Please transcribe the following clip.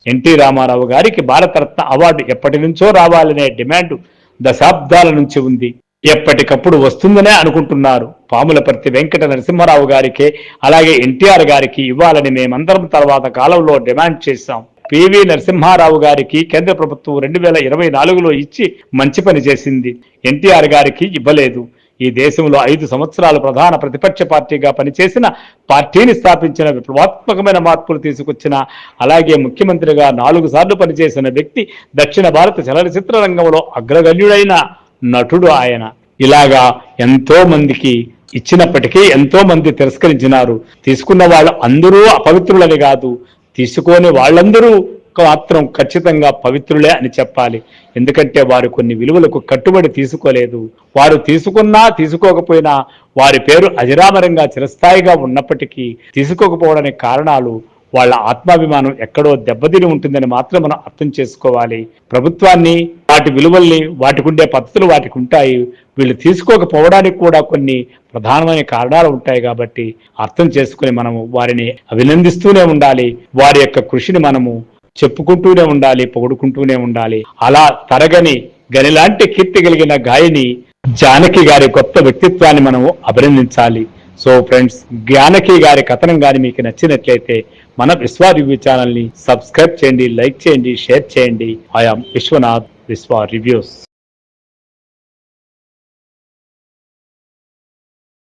NT Ramarao గారికి Bharat Ratna award ఎప్పటి నుంచో రావాలనే డిమాండ్ దశాబ్దాల నుంచి ఉంది. ఎప్పటికప్పుడు వస్తుందనే అనుకుంటున్నారు. పాములపర్తి వెంకట నరసింహారావు గారికి అలాగే ఎన్టీఆర్ గారికి ఇవ్వాలని మేమందరం తర్వాత కాలంలో డిమాండ్ చేశాం. పివి నరసింహారావు గారికి కేంద్ర ప్రభుత్వం 2024లో ఇచ్చి మంచి పని చేసింది. ఎన్టీఆర్ గారికి ఇవ్వలేదు. ఈ దేశంలో 5 సంవత్సరాలు ప్రధాన ప్రతిపక్ష పార్టీగా పనిచేసిన, పార్టీని స్థాపించిన, విప్లవాత్మకమైన మార్పులు తీసుకొచ్చిన, అలాగే ముఖ్యమంత్రిగా 4 సార్లు పనిచేసిన వ్యక్తి, దక్షిణ భారత చలనచిత్ర రంగంలో అగ్రగణ్యుడైన నటుడు ఆయన. ఇలాగా ఎంతో మందికి ఇచ్చినప్పటికీ ఎంతో మంది తిరస్కరించినారు. తీసుకున్న వాళ్ళు అందరూ అపవిత్రులని కాదు, తీసుకొని వాళ్ళందరూ మాత్రం ఖచ్చితంగా పవిత్రులే అని చెప్పాలి. ఎందుకంటే వారు కొన్ని విలువలకు కట్టుబడి తీసుకోలేదు. వారు తీసుకున్నా తీసుకోకపోయినా వారి పేరు అజరామరంగా చిరస్థాయిగా ఉన్నప్పటికీ తీసుకోకపోవడానికి కారణాలు వాళ్ళ ఆత్మాభిమానం ఎక్కడో దెబ్బతిని ఉంటుందని మాత్రం మనం అర్థం చేసుకోవాలి. ప్రభుత్వాన్ని, వాటి విలువల్ని, వాటికి ఉండే పద్ధతులు వాటికి ఉంటాయి. వీళ్ళు తీసుకోకపోవడానికి కూడా కొన్ని ప్రధానమైన కారణాలు ఉంటాయి. కాబట్టి అర్థం చేసుకుని మనము వారిని అభినందిస్తూనే ఉండాలి. వారి యొక్క కృషిని మనము చెప్పుకుంటూనే ఉండాలి, పొగుడుకుంటూనే ఉండాలి. అలా తరగని గనిలాంటి కీర్తి కలిగిన గాయని జానకి గారి గొప్ప వ్యక్తిత్వాన్ని మనము అభినందించాలి. సో ఫ్రెండ్స్, జానకి గారి కథనం కానీ మీకు నచ్చినట్లయితే మన విశ్వ రివ్యూ ఛానల్ని సబ్స్క్రైబ్ చేయండి, లైక్ చేయండి, షేర్ చేయండి. ఐ యామ్ విశ్వనాథ్, విశ్వ రివ్యూస్.